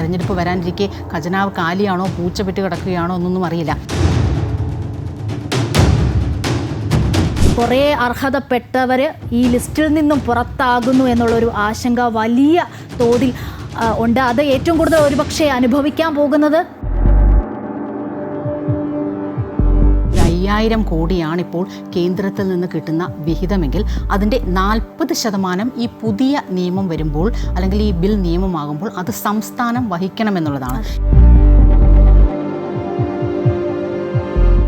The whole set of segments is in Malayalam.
തെരഞ്ഞെടുപ്പ് വരാനിരിക്കെ ഖജനാവ് കാലിയാണോ പൂച്ചപ്പെട്ട് കിടക്കുകയാണോ എന്നൊന്നും അറിയില്ല. കുറേ അർഹതപ്പെട്ടവർ ഈ ലിസ്റ്റിൽ നിന്നും പുറത്താകുന്നു എന്നുള്ളൊരു ആശങ്ക വലിയ തോതിൽ ഉണ്ട്. അത് ഏറ്റവും കൂടുതൽ ഒരുപക്ഷെ അനുഭവിക്കാൻ പോകുന്നത് 5000 കോടിയാണ് ഇപ്പോൾ കേന്ദ്രത്തിൽ നിന്ന് കിട്ടുന്ന വിഹിതമെങ്കിൽ അതിൻ്റെ 40% ഈ പുതിയ നിയമം വരുമ്പോൾ അല്ലെങ്കിൽ ഈ ബിൽ നിയമമാകുമ്പോൾ അത് സംസ്ഥാനം വഹിക്കണമെന്നുള്ളതാണ്.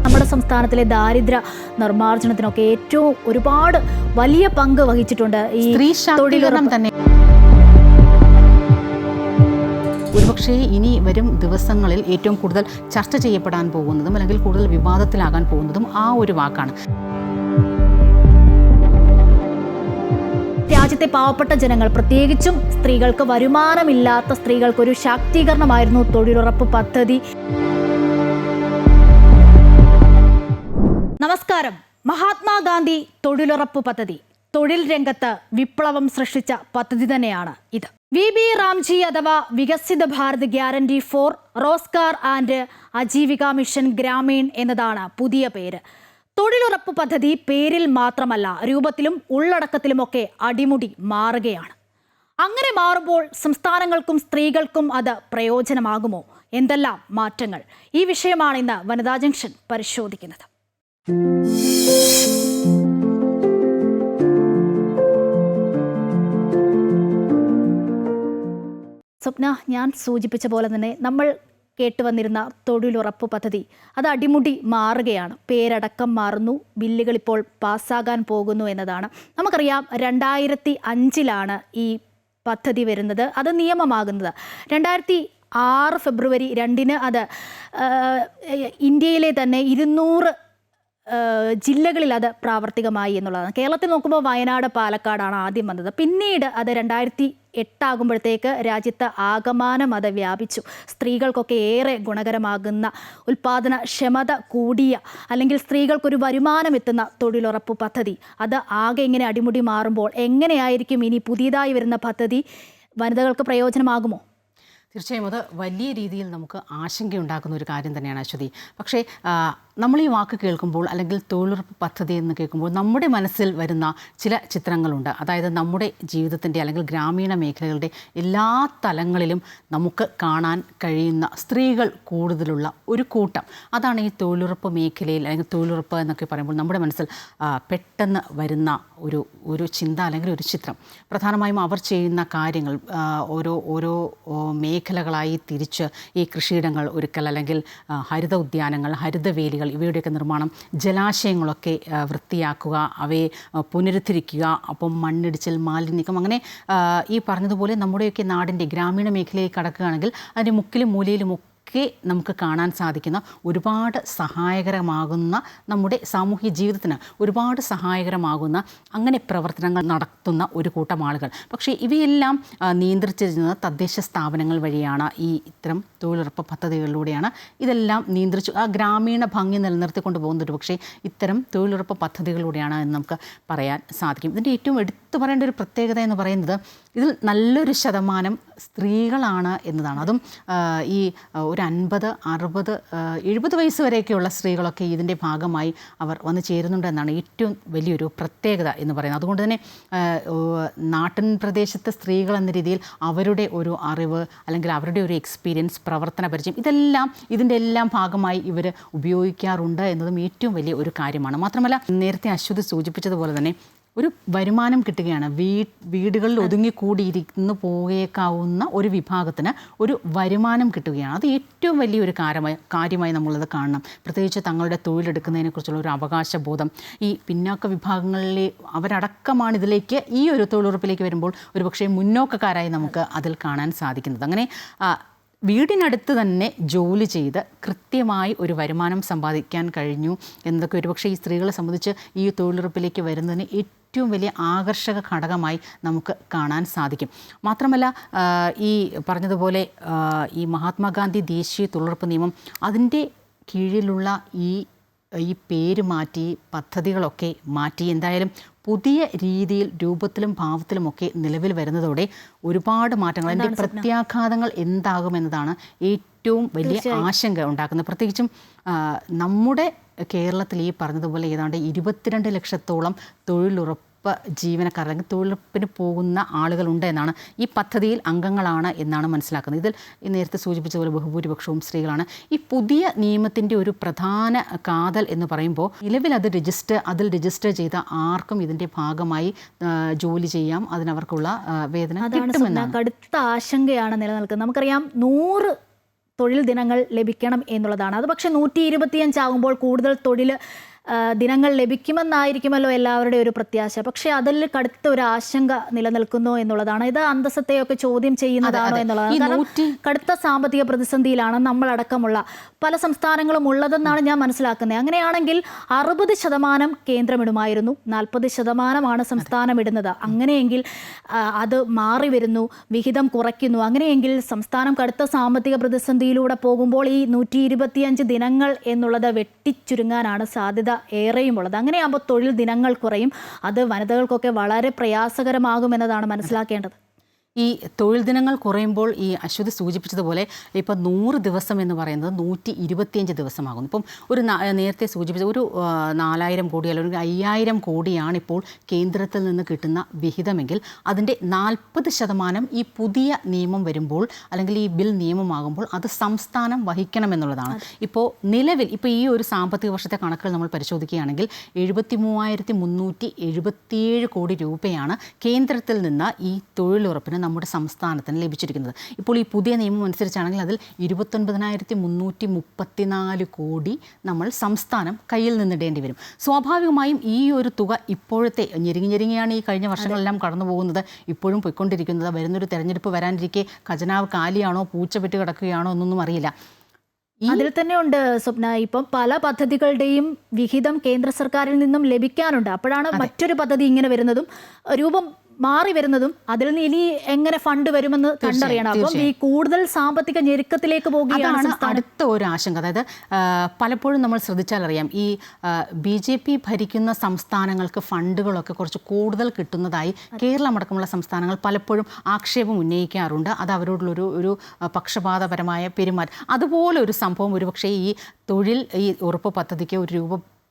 നമ്മുടെ സംസ്ഥാനത്തിലെ ദാരിദ്ര്യ നിർമ്മാർജ്ജനത്തിനൊക്കെ ഏറ്റവും ഒരുപാട് വലിയ പങ്ക് വഹിച്ചിട്ടുണ്ട് ഈ സ്ത്രീ ശാക്തീകരണം തന്നെ. ഒരുപക്ഷേ ഇനി വരും ദിവസങ്ങളിൽ ഏറ്റവും കൂടുതൽ ചർച്ച ചെയ്യപ്പെടാൻ പോകുന്നതും അല്ലെങ്കിൽ കൂടുതൽ വിവാദത്തിലാകാൻ പോകുന്നതും ആ ഒരു വാക്കാണ്. രാജ്യത്തെ പാവപ്പെട്ട ജനങ്ങൾ, പ്രത്യേകിച്ചും സ്ത്രീകൾക്ക്, വരുമാനമില്ലാത്ത സ്ത്രീകൾക്കൊരു ശാക്തീകരണമായിരുന്നു തൊഴിലുറപ്പ് പദ്ധതി. നമസ്കാരം. മഹാത്മാഗാന്ധി തൊഴിലുറപ്പ് പദ്ധതി തൊഴിൽ രംഗത്ത് വിപ്ലവം സൃഷ്ടിച്ച പദ്ധതി തന്നെയാണ് ഇത്. VB റാംജി അഥവാ Viksit Bharat guarantee for Rozgar and Ajeevika mission Grameen എന്നതാണ് പുതിയ പേര്. തൊഴിലുറപ്പ് പദ്ധതി പേരിൽ മാത്രമല്ല, രൂപത്തിലും ഉള്ളടക്കത്തിലുമൊക്കെ അടിമുടി മാറുകയാണ്. അങ്ങനെ മാറുമ്പോൾ സംസ്ഥാനങ്ങൾക്കും സ്ത്രീകൾക്കും അത് പ്രയോജനമാകുമോ? എന്തെല്ലാം മാറ്റങ്ങൾ? ഈ വിഷയമാണ് ഇന്ന് വനിതാ ജംഗ്ഷൻ പരിശോധിക്കുന്നത്. സ്വപ്ന, ഞാൻ സൂചിപ്പിച്ച പോലെ തന്നെ നമ്മൾ കേട്ടുവന്നിരുന്ന തൊഴിലുറപ്പ് പദ്ധതി അത് അടിമുടി മാറുകയാണ്. പേരടക്കം മാറുന്നു, ബില്ലുകൾ ഇപ്പോൾ പാസ്സാകാൻ പോകുന്നു എന്നതാണ്. നമുക്കറിയാം 2005 ഈ പദ്ധതി വരുന്നത്, അത് നിയമമാകുന്നത് 2006 ഫെബ്രുവരി 2 അത് ഇന്ത്യയിലെ തന്നെ 200 ജില്ലകളിൽ അത് പ്രാവർത്തികമായി എന്നുള്ളതാണ്. കേരളത്തിൽ നോക്കുമ്പോൾ വയനാട്, പാലക്കാടാണ് ആദ്യം വന്നത്. പിന്നീട് അത് 2008 ആകുമ്പോഴത്തേക്ക് രാജ്യത്ത് ആകമാനം അത് വ്യാപിച്ചു. സ്ത്രീകൾക്കൊക്കെ ഏറെ ഗുണകരമാകുന്ന, ഉൽപാദനക്ഷമത കൂടിയ, അല്ലെങ്കിൽ സ്ത്രീകൾക്കൊരു വരുമാനം എത്തുന്ന തൊഴിലുറപ്പ് പദ്ധതി അത് ആകെ ഇങ്ങനെ അടിമുടി മാറുമ്പോൾ എങ്ങനെയായിരിക്കും ഇനി പുതിയതായി വരുന്ന പദ്ധതി? വനിതകൾക്ക് പ്രയോജനമാകുമോ? തീർച്ചയായും അത് വലിയ രീതിയിൽ നമുക്ക് ആശങ്കയുണ്ടാക്കുന്ന ഒരു കാര്യം തന്നെയാണ് അശ്വതി. പക്ഷേ നമ്മൾ ഈ വാക്ക് കേൾക്കുമ്പോൾ അല്ലെങ്കിൽ തൊഴിലുറപ്പ് പദ്ധതി എന്ന് കേൾക്കുമ്പോൾ നമ്മുടെ മനസ്സിൽ വരുന്ന ചില ചിത്രങ്ങളുണ്ട്. അതായത് നമ്മുടെ ജീവിതത്തിൻ്റെ അല്ലെങ്കിൽ ഗ്രാമീണ മേഖലകളുടെ എല്ലാ തലങ്ങളിലും നമുക്ക് കാണാൻ കഴിയുന്ന സ്ത്രീകൾ കൂടുതലുള്ള ഒരു കൂട്ടം. അതാണ് ഈ തൊഴിലുറപ്പ് മേഖലയിൽ അല്ലെങ്കിൽ തൊഴിലുറപ്പ് എന്നൊക്കെ പറയുമ്പോൾ നമ്മുടെ മനസ്സിൽ പെട്ടെന്ന് വരുന്ന ഒരു ചിന്ത അല്ലെങ്കിൽ ഒരു ചിത്രം. പ്രധാനമായും അവർ ചെയ്യുന്ന കാര്യങ്ങൾ ഓരോ മേഖലകളായി തിരിച്ച് ഈ കൃഷിയിടങ്ങൾ ഒരുക്കൽ, അല്ലെങ്കിൽ ഹരിത ഉദ്യാനങ്ങൾ, ഹരിതവേലികൾ, ഇവയുടെയൊക്കെ നിർമ്മാണം, ജലാശയങ്ങളൊക്കെ വൃത്തിയാക്കുക, അവയെ പുനരുദ്ധരിക്കുക, അപ്പം മണ്ണിടിച്ചൽ, മാലിന്യം, അങ്ങനെ ഈ പറഞ്ഞതുപോലെ നമ്മുടെയൊക്കെ നാടിൻ്റെ ഗ്രാമീണ മേഖലയിൽ കടക്കുകയാണെങ്കിൽ അതിൻ്റെ മുക്കിലും മൂലയിലും ഒക്കെ നമുക്ക് കാണാൻ സാധിക്കുന്ന ഒരുപാട് സഹായകരമാകുന്ന, നമ്മുടെ സാമൂഹ്യ ജീവിതത്തിന് ഒരുപാട് സഹായകരമാകുന്ന അങ്ങനെ പ്രവർത്തനങ്ങൾ നടത്തുന്ന ഒരു കൂട്ടം ആളുകൾ. പക്ഷേ ഇവയെല്ലാം നിയന്ത്രിച്ചിരുന്നത് തദ്ദേശ സ്ഥാപനങ്ങൾ വഴിയാണ്. ഈ ഇത്തരം തൊഴിലുറപ്പ് പദ്ധതികളിലൂടെയാണ് ഇതെല്ലാം നിയന്ത്രിച്ചു ആ ഗ്രാമീണ ഭംഗി നിലനിർത്തിക്കൊണ്ട് പോകുന്നത്. പക്ഷേ ഇത്തരം തൊഴിലുറപ്പ് പദ്ധതികളിലൂടെയാണ് എന്ന് നമുക്ക് പറയാൻ സാധിക്കും. ഇതിൻ്റെ ഏറ്റവും എടുത്തു പറയേണ്ട ഒരു പ്രത്യേകത എന്ന് പറയുന്നത് ഇതിൽ നല്ലൊരു ശതമാനം സ്ത്രീകളാണ് എന്നതാണ്. അതും ഈ ഒരു 50, 60, 70 വയസ്സ് വരെയൊക്കെയുള്ള സ്ത്രീകളൊക്കെ ഇതിൻ്റെ ഭാഗമായി അവർ വന്നു ചേരുന്നുണ്ടെന്നാണ് ഏറ്റവും വലിയൊരു പ്രത്യേകത എന്ന് പറയുന്നത്. അതുകൊണ്ട് തന്നെ നാട്ടിൻ പ്രദേശത്തെ സ്ത്രീകൾ എന്ന രീതിയിൽ അവരുടെ ഒരു അറിവ് അല്ലെങ്കിൽ അവരുടെ ഒരു എക്സ്പീരിയൻസ്, പ്രവർത്തന പരിചയം, ഇതിൻ്റെ എല്ലാം ഭാഗമായി ഇവർ ഉപയോഗിക്കാറുണ്ട് എന്നതും ഏറ്റവും വലിയ ഒരു കാര്യമാണ്. മാത്രമല്ല, നേരത്തെ അശ്വതി സൂചിപ്പിച്ചതുപോലെ തന്നെ ഒരു വരുമാനം കിട്ടുകയാണ്. വീടുകളിൽ ഒതുങ്ങിക്കൂടിയിരിക്കുന്നു പോയേക്കാവുന്ന ഒരു വിഭാഗത്തിന് ഒരു വരുമാനം കിട്ടുകയാണ്. അത് ഏറ്റവും വലിയൊരു കാര്യമായി നമ്മളത് കാണണം. പ്രത്യേകിച്ച് തങ്ങളുടെ തൊഴിലെടുക്കുന്നതിനെക്കുറിച്ചുള്ള ഒരു അവകാശബോധം ഈ പിന്നാക്ക വിഭാഗങ്ങളിലെ അവരടക്കമാണ് ഇതിലേക്ക്, ഈ ഒരു തൊഴിലുറപ്പിലേക്ക് വരുമ്പോൾ ഒരുപക്ഷെ മുന്നോക്കക്കാരായി നമുക്ക് അതിൽ കാണാൻ സാധിക്കുന്നത്. അങ്ങനെ വീടിനടുത്ത് തന്നെ ജോലി ചെയ്ത് കൃത്യമായി ഒരു വരുമാനം സമ്പാദിക്കാൻ കഴിഞ്ഞു എന്നതൊക്കെ ഒരുപക്ഷെ ഈ സ്ത്രീകളെ സംബന്ധിച്ച് ഈ തൊഴിലുറപ്പിലേക്ക് വരുന്നതിന് ഏറ്റവും വലിയ ആകർഷക ഘടകമായി നമുക്ക് കാണാൻ സാധിക്കും. മാത്രമല്ല, ഈ പറഞ്ഞതുപോലെ ഈ മഹാത്മാഗാന്ധി ദേശീയ തൊഴിലുറപ്പ് നിയമം, അതിൻ്റെ കീഴിലുള്ള ഈ ഈ പേര് മാറ്റി പദ്ധതികളൊക്കെ മാറ്റി എന്തായാലും പുതിയ രീതിയിൽ രൂപത്തിലും ഭാവത്തിലുമൊക്കെ നിലവിൽ വരുന്നതോടെ ഒരുപാട് മാറ്റങ്ങൾ, അതിൻ്റെ പ്രത്യാഘാതങ്ങൾ എന്താകുമെന്നതാണ് ഏറ്റവും വലിയ ആശങ്ക ഉണ്ടാക്കുന്നത്. പ്രത്യേകിച്ചും നമ്മുടെ കേരളത്തിൽ ഈ പറഞ്ഞതുപോലെ ഏതാണ്ട് 22 ലക്ഷത്തോളം തൊഴിലുറപ്പ് ജീവനക്കാർ അല്ലെങ്കിൽ തൊഴിലുറപ്പിന് പോകുന്ന ആളുകളുണ്ട് എന്നാണ്, ഈ പദ്ധതിയിൽ അംഗങ്ങളാണ് എന്നാണ് മനസ്സിലാക്കുന്നത്. ഇതിൽ നേരത്തെ സൂചിപ്പിച്ചതുപോലെ ബഹുഭൂരിപക്ഷവും സ്ത്രീകളാണ്. ഈ പുതിയ നിയമത്തിൻ്റെ ഒരു പ്രധാന കാതൽ എന്ന് പറയുമ്പോൾ നിലവിൽ അതിൽ രജിസ്റ്റർ ചെയ്ത ആർക്കും ഇതിൻ്റെ ഭാഗമായി ജോലി ചെയ്യാം, അതിനവർക്കുള്ള വേതനം കിട്ടുമെന്നാണ്. കടുത്ത ആശങ്കയാണ് നിലനിൽക്കുന്നത്. നമുക്കറിയാം 100 തൊഴിൽ ദിനങ്ങൾ ലഭിക്കണം എന്നുള്ളതാണ്. അത് പക്ഷേ 125 ആകുമ്പോൾ കൂടുതൽ തൊഴിൽ ദിനങ്ങൾ ലഭിക്കുമെന്നായിരിക്കുമല്ലോ എല്ലാവരുടെ ഒരു പ്രത്യാശ. പക്ഷേ അതിൽ കടുത്ത ഒരു ആശങ്ക നിലനിൽക്കുന്നു എന്നുള്ളതാണ്. ഇത് അന്തസ്സത്തെയൊക്കെ ചോദ്യം ചെയ്യുന്നതാണോ എന്നുള്ളതാണ്. കാരണം കടുത്ത സാമ്പത്തിക പ്രതിസന്ധിയിലാണ് നമ്മളടക്കമുള്ള പല സംസ്ഥാനങ്ങളും ഉള്ളതെന്നാണ് ഞാൻ മനസ്സിലാക്കുന്നത്. അങ്ങനെയാണെങ്കിൽ 60% കേന്ദ്രമിടുമായിരുന്നു, 40% സംസ്ഥാനം ഇടുന്നത്. അങ്ങനെയെങ്കിൽ അത് മാറി വരുന്നു, വിഹിതം കുറയ്ക്കുന്നു. അങ്ങനെയെങ്കിൽ സംസ്ഥാനം കടുത്ത സാമ്പത്തിക പ്രതിസന്ധിയിലൂടെ പോകുമ്പോൾ ഈ 125 ദിനങ്ങൾ എന്നുള്ളത് വെട്ടിച്ചുരുങ്ങാനാണ് സാധ്യത ഏറെയും ഉള്ളത്. അങ്ങനെയാകുമ്പോൾ തൊഴിൽ ദിനങ്ങൾ കുറയും. അത് വനിതകൾക്കൊക്കെ വളരെ പ്രയാസകരമാകുമെന്നതാണ് മനസ്സിലാക്കേണ്ടത്. ഈ തൊഴിൽ ദിനങ്ങൾ കുറയുമ്പോൾ ഈ അശ്വതി സൂചിപ്പിച്ചതുപോലെ ഇപ്പോൾ 100 ദിവസം എന്ന് പറയുന്നത് 125 ദിവസമാകുന്നു. ഇപ്പം ഒരു നേരത്തെ സൂചിപ്പിച്ച ഒരു 4000 കോടി അല്ലെങ്കിൽ 5000 കോടിയാണ് ഇപ്പോൾ കേന്ദ്രത്തിൽ നിന്ന് കിട്ടുന്ന വിഹിതമെങ്കിൽ അതിൻ്റെ 40% ഈ പുതിയ നിയമം വരുമ്പോൾ അല്ലെങ്കിൽ ഈ ബിൽ നിയമമാകുമ്പോൾ അത് സംസ്ഥാനം വഹിക്കണമെന്നുള്ളതാണ്. ഇപ്പോൾ നിലവിൽ ഇപ്പോൾ ഈ ഒരു സാമ്പത്തിക വർഷത്തെ കണക്കുകൾ നമ്മൾ പരിശോധിക്കുകയാണെങ്കിൽ 73,377 കോടി രൂപയാണ് കേന്ദ്രത്തിൽ നിന്ന് ഈ തൊഴിലുറപ്പിന് നമ്മുടെ സംസ്ഥാനത്തിന് ലഭിച്ചിരിക്കുന്നത്. ഇപ്പോൾ ഈ പുതിയ നിയമം അനുസരിച്ചാണെങ്കിൽ അതിൽ 29,334 കോടി നമ്മൾ സംസ്ഥാനം കയ്യിൽ നിന്നിടേണ്ടി വരും. സ്വാഭാവികമായും ഈ ഒരു തുക ഇപ്പോഴത്തെ ഞെരുങ്ങിയാണ് ഈ കഴിഞ്ഞ വർഷങ്ങളെല്ലാം കടന്നു പോകുന്നത്, ഇപ്പോഴും പോയിക്കൊണ്ടിരിക്കുന്നത്. വരുന്നൊരു തെരഞ്ഞെടുപ്പ് വരാനിരിക്കെ ഖജനാവ് കാലിയാണോ പൂച്ചപ്പെട്ട് കിടക്കുകയാണോ എന്നൊന്നും അറിയില്ല. അതിൽ തന്നെ ഉണ്ട് സ്വപ്ന, ഇപ്പം പല പദ്ധതികളുടെയും വിഹിതം കേന്ദ്ര സർക്കാരിൽ നിന്നും ലഭിക്കാനുണ്ട്. അപ്പോഴാണ് മറ്റൊരു പദ്ധതി ഇങ്ങനെ വരുന്നതും രൂപം മാറി വരുന്നതും. അതിൽ നിന്ന് ഇനി എങ്ങനെ ഫണ്ട് വരുമെന്ന് കണ്ടറിയണം. അപ്പം ഈ കൂടുതൽ സാമ്പത്തിക ഞെരുക്കത്തിലേക്ക് പോകുകയാണ് അടുത്ത ഒരു ആശങ്ക. അതായത് പലപ്പോഴും നമ്മൾ ശ്രദ്ധിച്ചാൽ അറിയാം, ഈ BJP ഭരിക്കുന്ന സംസ്ഥാനങ്ങൾക്ക് ഫണ്ടുകളൊക്കെ കുറച്ച് കൂടുതൽ കിട്ടുന്നതായി കേരളമടക്കമുള്ള സംസ്ഥാനങ്ങൾ പലപ്പോഴും ആക്ഷേപം ഉന്നയിക്കാറുണ്ട്. അത് അവരോടുള്ളൊരു പക്ഷപാതപരമായ പെരുമാറ്റം. അതുപോലെ ഒരു സംഭവം ഒരുപക്ഷേ ഈ ഉറപ്പ് പദ്ധതിക്ക് ഒരു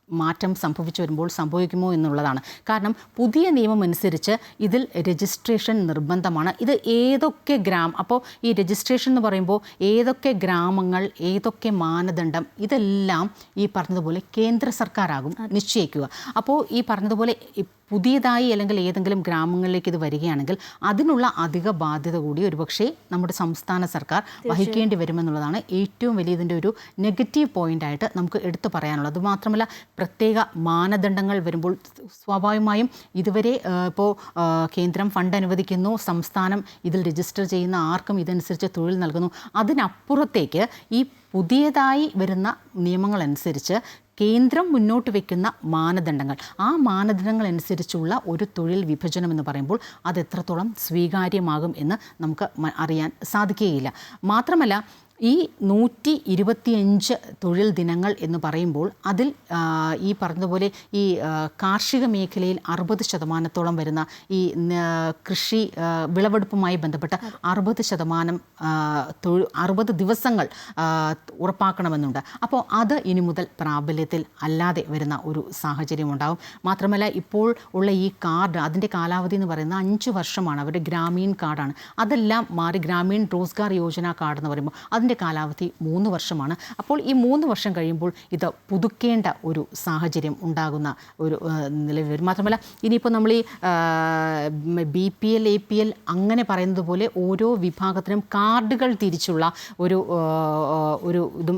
മാറ്റം സംഭവിച്ചു വരുമ്പോൾ സംഭവിക്കുമോ എന്നുള്ളതാണ്. കാരണം പുതിയ നിയമം അനുസരിച്ച് ഇതിൽ രജിസ്ട്രേഷൻ നിർബന്ധമാണ്. ഇത് ഏതൊക്കെ അപ്പോൾ ഈ രജിസ്ട്രേഷൻ എന്ന് പറയുമ്പോൾ ഏതൊക്കെ ഗ്രാമങ്ങൾ, ഏതൊക്കെ മാനദണ്ഡം, ഇതെല്ലാം ഈ പറഞ്ഞതുപോലെ കേന്ദ്ര സർക്കാരാകും നിശ്ചയിക്കുക. അപ്പോൾ ഈ പറഞ്ഞതുപോലെ പുതിയതായി അല്ലെങ്കിൽ ഏതെങ്കിലും ഗ്രാമങ്ങളിലേക്ക് ഇത് വരികയാണെങ്കിൽ അതിനുള്ള അധിക ബാധ്യത കൂടി ഒരുപക്ഷെ നമ്മുടെ സംസ്ഥാന സർക്കാർ വഹിക്കേണ്ടി വരുമെന്നുള്ളതാണ് ഏറ്റവും വലിയ ഇതിൻ്റെ ഒരു നെഗറ്റീവ് പോയിൻ്റായിട്ട് നമുക്ക് എടുത്തു പറയാനുള്ളത്. അതുമാത്രമല്ല പ്രത്യേക മാനദണ്ഡങ്ങൾ വരുമ്പോൾ സ്വാഭാവികമായും ഇതുവരെ ഇപ്പോൾ കേന്ദ്രം ഫണ്ട് അനുവദിക്കുന്നു, സംസ്ഥാനം ഇതിൽ രജിസ്റ്റർ ചെയ്യുന്ന ആർക്കും ഇതനുസരിച്ച് തൊഴിൽ നൽകുന്നു. അതിനപ്പുറത്തേക്ക് ഈ പുതിയതായി വരുന്ന നിയമങ്ങളനുസരിച്ച് കേന്ദ്രം മുന്നോട്ട് വയ്ക്കുന്ന മാനദണ്ഡങ്ങൾ, ആ മാനദണ്ഡങ്ങൾ അനുസരിച്ചുള്ള ഒരു തൊഴിൽ വിഭജനം എന്ന് പറയുമ്പോൾ അത് എത്രത്തോളം സ്വീകാര്യമാകും എന്ന് നമുക്ക് അറിയാൻ സാധിക്കുകയില്ല. മാത്രമല്ല ഈ 125 തൊഴിൽ ദിനങ്ങൾ എന്ന് പറയുമ്പോൾ അതിൽ ഈ പറഞ്ഞതുപോലെ ഈ കാർഷിക മേഖലയിൽ 60% വരുന്ന ഈ കൃഷി വിളവെടുപ്പുമായി ബന്ധപ്പെട്ട 60% 60 ദിവസങ്ങൾ ഉറപ്പാക്കണമെന്നുണ്ട്. അപ്പോൾ അത് ഇനി മുതൽ പ്രാബല്യത്തിൽ അല്ലാതെ വരുന്ന ഒരു സാഹചര്യം ഉണ്ടാകും. മാത്രമല്ല ഇപ്പോൾ ഉള്ള ഈ കാർഡ്, അതിൻ്റെ കാലാവധി എന്ന് പറയുന്നത് 5 വർഷമാണ്. അവരുടെ ഗ്രാമീൺ കാർഡാണ്. അതെല്ലാം മാറി ഗ്രാമീൺ റോസ്ഗാർ യോജന കാർഡ് എന്ന് പറയുമ്പോൾ അതിൻ്റെ കാലാവധി 3 വർഷമാണ്. അപ്പോൾ ഈ 3 വർഷം കഴിയുമ്പോൾ ഇത് പുതുക്കേണ്ട ഒരു സാഹചര്യം ഉണ്ടാകുന്ന ഒരു നിലവിൽ വരും. മാത്രമല്ല ഇനിയിപ്പോൾ നമ്മൾ ഈ BPL APL അങ്ങനെ പറയുന്നത് പോലെ ഓരോ വിഭാഗത്തിനും കാർഡുകൾ തിരിച്ചുള്ള ഒരു ഇതും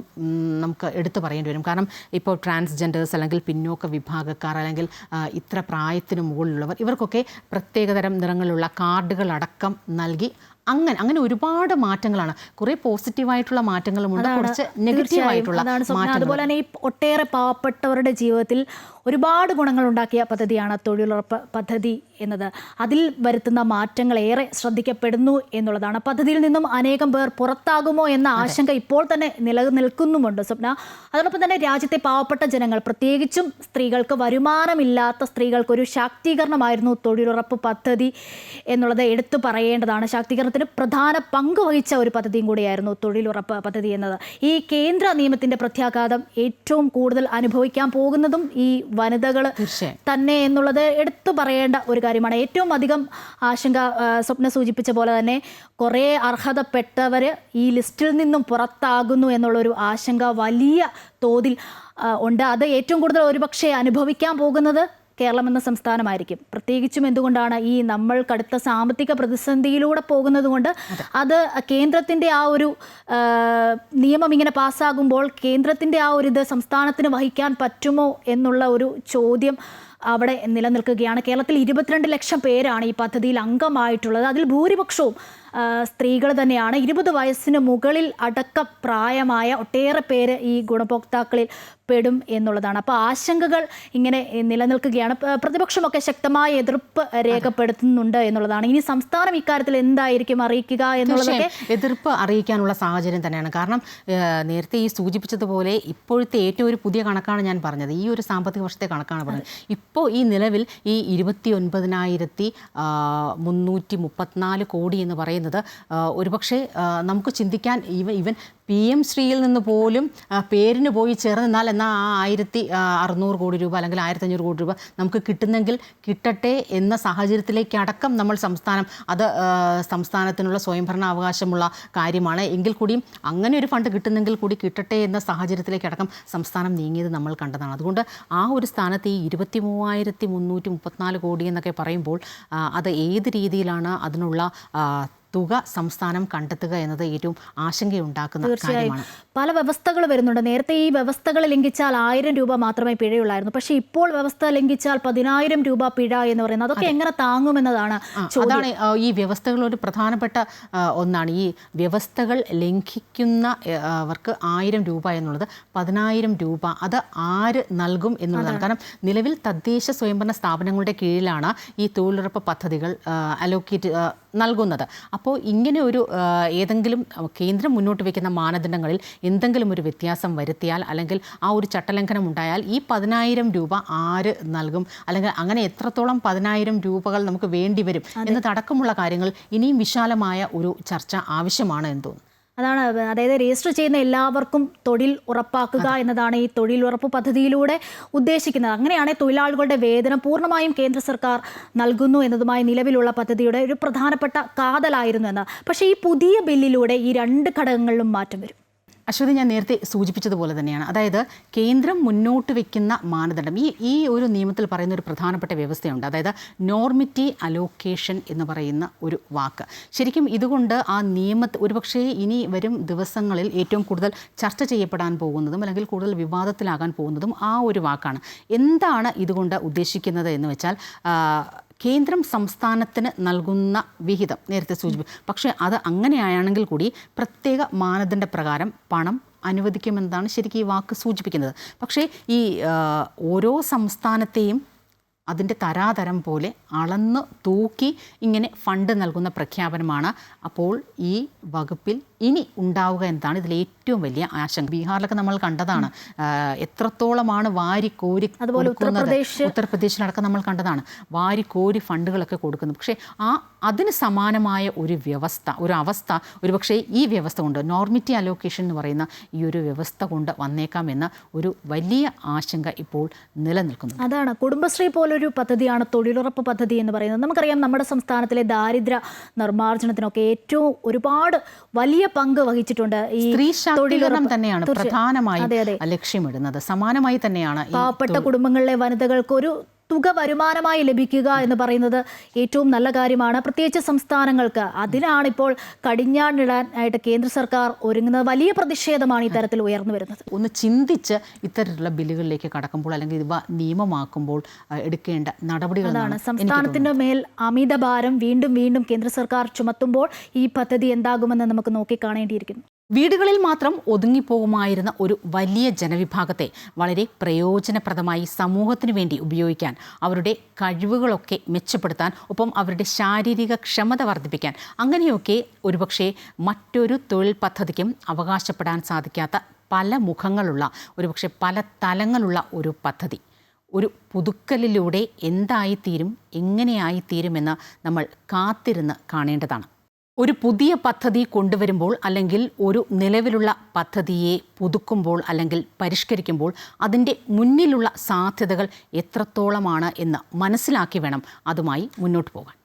നമുക്ക് എടുത്തു പറയേണ്ടി വരും. കാരണം ഇപ്പോൾ ട്രാൻസ്ജെൻഡേഴ്സ് അല്ലെങ്കിൽ പിന്നോക്ക വിഭാഗക്കാർ അല്ലെങ്കിൽ ഇത്ര പ്രായത്തിന് മുകളിലുള്ളവർ, ഇവർക്കൊക്കെ പ്രത്യേകതരം നിറങ്ങളുള്ള കാർഡുകളടക്കം നൽകി അങ്ങനെ ഒരുപാട് മാറ്റങ്ങളാണ്. കുറേ പോസിറ്റീവായിട്ടുള്ള മാറ്റങ്ങളുമുണ്ട്, കുറച്ച് നെഗറ്റീവായിട്ടുള്ള മാറ്റങ്ങൾ. അതുപോലെ തന്നെ ഈ ഒട്ടേറെ പാവപ്പെട്ടവരുടെ ജീവിതത്തിൽ ഒരുപാട് ഗുണങ്ങൾ ഉണ്ടാക്കിയ പദ്ധതിയാണ് തൊഴിലുറപ്പ് പദ്ധതി എന്നത് അതിൽ വരുത്തുന്ന മാറ്റങ്ങൾ ഏറെ ശ്രദ്ധിക്കപ്പെടുന്നു എന്നുള്ളതാണ്. പദ്ധതിയിൽ നിന്നും അനേകം പേർ പുറത്താകുമോ എന്ന ആശങ്ക ഇപ്പോൾ തന്നെ നിലനിൽക്കുന്നുമുണ്ട് സ്വപ്ന. അതോടൊപ്പം തന്നെ രാജ്യത്തെ പാവപ്പെട്ട ജനങ്ങൾ, പ്രത്യേകിച്ചും സ്ത്രീകൾക്ക്, വരുമാനമില്ലാത്ത സ്ത്രീകൾക്ക് ഒരു ശാക്തീകരണമായിരുന്നു തൊഴിലുറപ്പ് പദ്ധതി എന്നുള്ളത് എടുത്തു പറയേണ്ടതാണ്. ശാക്തീകരണത്തിന് പ്രധാന പങ്ക് വഹിച്ച ഒരു പദ്ധതിയും കൂടിയായിരുന്നു തൊഴിലുറപ്പ് പദ്ധതി എന്നത്. ഈ കേന്ദ്ര നിയമത്തിന്റെ പ്രത്യാഘാതം ഏറ്റവും കൂടുതൽ അനുഭവിക്കാൻ പോകുന്നതും ഈ വനിതകൾ തന്നെ എന്നുള്ളത് എടുത്തു പറയേണ്ട ഒരു കാര്യമാണ്. ഏറ്റവും അധികം ആശങ്ക സ്വപ്ന സൂചിപ്പിച്ച പോലെ തന്നെ കുറേ അർഹതപ്പെട്ടവർ ഈ ലിസ്റ്റിൽ നിന്നും പുറത്താകുന്നു എന്നുള്ളൊരു ആശങ്ക വലിയ തോതിൽ ഉണ്ട്. അത് ഏറ്റവും കൂടുതൽ ഒരുപക്ഷെ അനുഭവിക്കാൻ പോകുന്നത് കേരളം എന്ന സംസ്ഥാനമായിരിക്കും. പ്രത്യേകിച്ചും എന്തുകൊണ്ടാണ് ഈ നമ്മൾ കടുത്ത സാമ്പത്തിക പ്രതിസന്ധിയിലൂടെ പോകുന്നത് കൊണ്ട് അത് കേന്ദ്രത്തിൻ്റെ ആ ഒരു നിയമം ഇങ്ങനെ പാസ്സാകുമ്പോൾ കേന്ദ്രത്തിൻ്റെ ആ ഒരു ഇത് സംസ്ഥാനത്തിന് വഹിക്കാൻ പറ്റുമോ എന്നുള്ള ഒരു ചോദ്യം അവിടെ നിലനിൽക്കുകയാണ്. കേരളത്തിൽ 22 ലക്ഷം പേരാണ് ഈ പദ്ധതിയിൽ അംഗമായിട്ടുള്ളത്. അതിൽ ഭൂരിപക്ഷവും സ്ത്രീകൾ തന്നെയാണ്. 20 വയസ്സിന് മുകളിൽ അടക്കം പ്രായമായ ഒട്ടേറെ പേര് ഈ ഗുണഭോക്താക്കളിൽ പെടും എന്നുള്ളതാണ്. അപ്പോൾ ആശങ്കകൾ ഇങ്ങനെ നിലനിൽക്കുകയാണ്. പ്രതിപക്ഷമൊക്കെ ശക്തമായ എതിർപ്പ് രേഖപ്പെടുത്തുന്നുണ്ട് എന്നുള്ളതാണ്. ഇനി സംസ്ഥാനം ഇക്കാര്യത്തിൽ എന്തായിരിക്കും അറിയിക്കുക എന്നുള്ളതൊക്കെ എതിർപ്പ് അറിയിക്കാനുള്ള സാഹചര്യം തന്നെയാണ്. കാരണം നേരത്തെ ഈ സൂചിപ്പിച്ചതുപോലെ ഇപ്പോഴത്തെ ഏറ്റവും ഒരു പുതിയ കണക്കാണ് ഞാൻ പറഞ്ഞത്. ഈ ഒരു സാമ്പത്തിക വർഷത്തെ കണക്കാണ് പറഞ്ഞത്. ഇപ്പോൾ ഈ നിലവിൽ ഈ 29,334 കോടി എന്ന് പറയുന്നത് ഒരുപക്ഷെ നമുക്ക് ചിന്തിക്കാൻ ഇവൻ PM ശ്രീയിൽ നിന്ന് പോലും പേരിന് പോയി ചേർന്നാൽ എന്നാൽ ആ 1,600 കോടി രൂപ അല്ലെങ്കിൽ 1,500 കോടി രൂപ നമുക്ക് കിട്ടുന്നെങ്കിൽ കിട്ടട്ടെ എന്ന സാഹചര്യത്തിലേക്കടക്കം നമ്മൾ സംസ്ഥാനത്തിനുള്ള സ്വയംഭരണാവകാശമുള്ള കാര്യമാണ്. എങ്കിൽ കൂടിയും അങ്ങനെ ഒരു ഫണ്ട് കിട്ടുന്നെങ്കിൽ കൂടി കിട്ടട്ടെ എന്ന സാഹചര്യത്തിലേക്കടക്കം സംസ്ഥാനം നീങ്ങിയത് നമ്മൾ കണ്ടതാണ്. അതുകൊണ്ട് ആ ഒരു സ്ഥാനത്ത് ഈ 23,334 കോടി എന്നൊക്കെ പറയുമ്പോൾ അത് ഏത് രീതിയിലാണ് അതിനുള്ള തുക സംസ്ഥാനം കണ്ടെത്തുക എന്നത് ഏറ്റവും ആശങ്കയുണ്ടാക്കുന്ന കാര്യമാണ്. പല വ്യവസ്ഥകൾ വരുന്നുണ്ട്. നേരത്തെ ഈ വ്യവസ്ഥകൾ ലംഘിച്ചാൽ 1000 രൂപ മാത്രമേ പിഴയുള്ളായിരുന്നു. പക്ഷേ ഇപ്പോൾ വ്യവസ്ഥ ലംഘിച്ചാൽ 10,000 രൂപ പിഴ എന്ന് പറയുന്നത് അതൊക്കെ എങ്ങനെ താങ്ങുമെന്നതാണ്. അതാണ് ഈ വ്യവസ്ഥകൾ ഒരു പ്രധാനപ്പെട്ട ഒന്നാണ്. ഈ വ്യവസ്ഥകൾ ലംഘിക്കുന്നവർക്ക് 1000 രൂപ എന്നുള്ളത് 10,000 രൂപ അത് ആര് നൽകും എന്നുള്ളതാണ്. കാരണം നിലവിൽ തദ്ദേശ സ്വയംഭരണ സ്ഥാപനങ്ങളുടെ കീഴിലാണ് ഈ തൊഴിലുറപ്പ് പദ്ധതികൾ അലോക്കേറ്റ് നൽകുന്നത്. അപ്പോൾ ഇങ്ങനെ ഒരു ഏതെങ്കിലും കേന്ദ്രം മുന്നോട്ട് വയ്ക്കുന്ന മാനദണ്ഡങ്ങളിൽ എന്തെങ്കിലും ഒരു വ്യത്യാസം വരുത്തിയാൽ അല്ലെങ്കിൽ ആ ഒരു ചട്ടലംഘനം ഉണ്ടായാൽ ഈ 10,000 രൂപ ആര് നൽകും, അല്ലെങ്കിൽ അങ്ങനെ എത്രത്തോളം 10,000 രൂപകൾ നമുക്ക് വേണ്ടി വരും എന്നതടക്കമുള്ള കാര്യങ്ങൾ ഇനിയും വിശാലമായ ഒരു ചർച്ച ആവശ്യമാണ് എന്ന് തോന്നുന്നു. അതാണ്, അതായത് രജിസ്റ്റർ ചെയ്യുന്ന എല്ലാവർക്കും തൊഴിൽ ഉറപ്പാക്കുക എന്നതാണ് ഈ തൊഴിലുറപ്പ് പദ്ധതിയിലൂടെ ഉദ്ദേശിക്കുന്നത്. അങ്ങനെയാണെങ്കിൽ തൊഴിലാളികളുടെ വേതനം പൂർണ്ണമായും കേന്ദ്ര സർക്കാർ നൽകുന്നു എന്നതുമായി നിലവിലുള്ള പദ്ധതിയുടെ ഒരു പ്രധാനപ്പെട്ട കാതലായിരുന്നു എന്ന്. പക്ഷേ ഈ പുതിയ ബില്ലിലൂടെ ഈ 2 ഘടകങ്ങളിലും മാറ്റം വരും. അശ്വതി, ഞാൻ നേരത്തെ സൂചിപ്പിച്ചതുപോലെ തന്നെയാണ്. അതായത് കേന്ദ്രം മുന്നോട്ട് വയ്ക്കുന്ന മാനദണ്ഡം ഈ ഒരു നിയമത്തിൽ പറയുന്ന ഒരു പ്രധാനപ്പെട്ട വ്യവസ്ഥയുണ്ട്. അതായത് നോർമിറ്റി അലോക്കേഷൻ എന്ന് പറയുന്ന ഒരു വാക്ക്. ശരിക്കും ഇതുകൊണ്ട് ആ ഒരുപക്ഷേ ഇനി വരും ദിവസങ്ങളിൽ ഏറ്റവും കൂടുതൽ ചർച്ച ചെയ്യപ്പെടാൻ പോകുന്നതും അല്ലെങ്കിൽ കൂടുതൽ വിവാദത്തിലാകാൻ പോകുന്നതും ആ ഒരു വാക്കാണ്. എന്താണ് ഇതുകൊണ്ട് ഉദ്ദേശിക്കുന്നത് എന്ന് വെച്ചാൽ കേന്ദ്രം സംസ്ഥാനത്തിന് നൽകുന്ന വിഹിതം നേരത്തെ സൂചിപ്പിച്ചു. പക്ഷേ അത് അങ്ങനെയാണെങ്കിൽ കൂടി പ്രത്യേക മാനദണ്ഡ പ്രകാരം പണം അനുവദിക്കുമെന്നതാണ് ശരിക്കും ഈ വാക്ക് സൂചിപ്പിക്കുന്നത്. പക്ഷേ ഈ ഓരോ സംസ്ഥാനത്തെയും അതിൻ്റെ തരാതരം പോലെ അളന്ന് തൂക്കി ഇങ്ങനെ ഫണ്ട് നൽകുന്ന പ്രഖ്യാപനമാണ് അപ്പോൾ ഈ വകുപ്പിൽ ഇനി ഉണ്ടാവുക എന്നതാണ് ഇതിൽ ഏറ്റവും വലിയ ആശങ്ക. ബീഹാറിലൊക്കെ നമ്മൾ കണ്ടതാണ് വാരിക്കോരി ഉത്തർപ്രദേശിലടക്കം നമ്മൾ കണ്ടതാണ് വാരിക്കോരി ഫണ്ടുകളൊക്കെ കൊടുക്കുന്നത്. പക്ഷേ അതിന് സമാനമായ ഒരു അവസ്ഥ ഒരുപക്ഷെ ഈ വ്യവസ്ഥ കൊണ്ട്, നോർമിറ്റി അലോക്കേഷൻ എന്ന് പറയുന്ന ഈ ഒരു വ്യവസ്ഥ കൊണ്ട് വന്നേക്കാമെന്ന ഒരു വലിയ ആശങ്ക ഇപ്പോൾ നിലനിൽക്കുന്നു. അതാണ്, കുടുംബശ്രീ പോലൊരു പദ്ധതിയാണ് തൊഴിലുറപ്പ് പദ്ധതി എന്ന് പറയുന്നത്. നമുക്കറിയാം നമ്മുടെ സംസ്ഥാനത്തിലെ ദാരിദ്ര്യ നിർമ്മാർജ്ജനത്തിനൊക്കെ ഏറ്റവും ഒരുപാട് വലിയ പങ്ക് വഹിച്ചിട്ടുണ്ട് ഈ സ്ത്രീ ശാക്തീകരണം തന്നെയാണ് പ്രധാനമായും ലക്ഷ്യമിടുന്നത്. സമാനമായി തന്നെയാണ് പാവപ്പെട്ട കുടുംബങ്ങളിലെ വനിതകൾക്ക് ഒരു തുക വരുമാനമായി ലഭിക്കുക എന്ന് പറയുന്നത് ഏറ്റവും നല്ല കാര്യമാണ്. പ്രത്യേകിച്ച് സംസ്ഥാനങ്ങൾക്ക് അതിനാണിപ്പോൾ കടിഞ്ഞാണിടാനായിട്ട് കേന്ദ്ര സർക്കാർ ഒരുങ്ങുന്നത്. വലിയ പ്രതിഷേധമാണ് ഈ തരത്തിൽ ഉയർന്നു വരുന്നത്. ഒന്ന് ചിന്തിച്ച് ഇത്തരത്തിലുള്ള ബില്ലുകളിലേക്ക് കടക്കുമ്പോൾ അല്ലെങ്കിൽ ഇവ നിയമമാക്കുമ്പോൾ എടുക്കേണ്ട നടപടികളാണ്. സംസ്ഥാനത്തിന്റെ മേൽ അമിത ഭാരം വീണ്ടും കേന്ദ്ര സർക്കാർ ചുമത്തുമ്പോൾ ഈ പദ്ധതി എന്താകുമെന്ന് നമുക്ക് നോക്കിക്കാണേണ്ടിയിരിക്കുന്നു. വീടുകളിൽ മാത്രം ഒതുങ്ങിപ്പോകുമായിരുന്ന ഒരു വലിയ ജനവിഭാഗത്തെ വളരെ പ്രയോജനപ്രദമായി സമൂഹത്തിനു വേണ്ടി ഉപയോഗിക്കാൻ, അവരുടെ കഴിവുകളൊക്കെ മെച്ചപ്പെടുത്താൻ, ഒപ്പം അവരുടെ ശാരീരിക ക്ഷമത വർദ്ധിപ്പിക്കാൻ, അങ്ങനെയൊക്കെ ഒരുപക്ഷെ മറ്റൊരു തൊഴിൽ പദ്ധതിക്കും അവകാശപ്പെടാൻ സാധിക്കാത്ത പല മുഖങ്ങളുള്ള, ഒരുപക്ഷെ പല തലങ്ങളുള്ള ഒരു പദ്ധതി ഒരു പുതുക്കലിലൂടെ എന്തായിത്തീരും, എങ്ങനെയായിത്തീരുമെന്ന് നമ്മൾ കാത്തിരുന്ന് കാണേണ്ടതാണ്. ഒരു പുതിയ പദ്ധതി കൊണ്ടുവരുമ്പോൾ അല്ലെങ്കിൽ ഒരു നിലവിലുള്ള പദ്ധതിയെ പുതുക്കുമ്പോൾ അല്ലെങ്കിൽ പരിഷ്കരിക്കുമ്പോൾ അതിൻ്റെ മുന്നിലുള്ള സാധ്യതകൾ എത്രത്തോളമാണ് എന്ന് മനസ്സിലാക്കി വേണം അതുമായി മുന്നോട്ട് പോകാൻ.